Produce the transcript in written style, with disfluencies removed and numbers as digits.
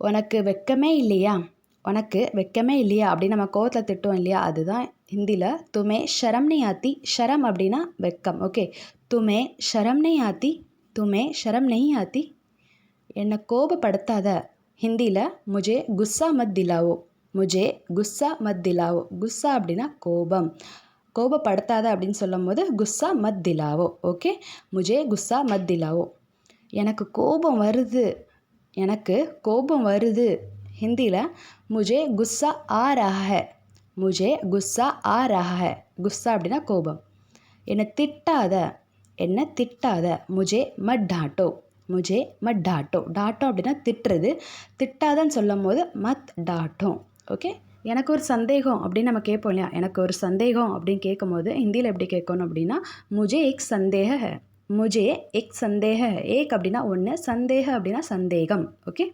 உனக்கு வெக்கமே இல்லையா உனக்கு வெக்கமே இல்லையா அப்படின்னு நம்ம கோவத்தில் திட்டுவோம் இல்லையா, அதுதான் ஹிந்தியில் துமே ஷரம் நஹீ ஆத்தி. ஷரம் அப்படின்னா வெக்கம். ஓகே, துமே ஷரம் நஹீ ஆத்தி, துமே ஷரம் நஹீ ஆத்தி. என்னை கோபப்படுத்தாத. ஹிந்தியில் முஜே குஸ்ஸா மத் திலாவோ, முஜே குஸ்ஸா மத் திலாவோ. குஸ்ஸா அப்படின்னா கோபம். கோபப்படுத்தாத அப்படின்னு சொல்லும் போது குஸ்ஸா மத் திலாவோ. ஓகே, முஜே குஸ்ஸா மத் திலாவோ. எனக்கு கோபம் வருது, எனக்கு கோபம் வருது. ஹிந்தியில் முஜே குஸ்ஸா ஆ ரஹா ஹை, முஜே குஸ்ஸா ஆ ரஹா ஹை. குஸ்ஸா அப்படின்னா கோபம். என்னை திட்டாத, என்னை திட்டாத. முஜே மட் டாட்டோ, முஜே மட் டாட்டோ. டாட்டோ அப்படின்னா திட்டுறது. திட்டாதன்னு சொல்லும் போது மத் டாட்டோ. ஓகே, எனக்கு ஒரு சந்தேகம் அப்படின்னு நம்ம கேட்போம் இல்லையா, எனக்கு ஒரு சந்தேகம் அப்படின்னு கேட்கும்போது ஹிந்தியில் எப்படி கேட்கணும் அப்படின்னா முஜே எக் சந்தேக ஹை, முஜே எக் சந்தேக ஹை. ஏக் அப்படின்னா ஒன்று, சந்தேக அப்படின்னா சந்தேகம். ஓகே.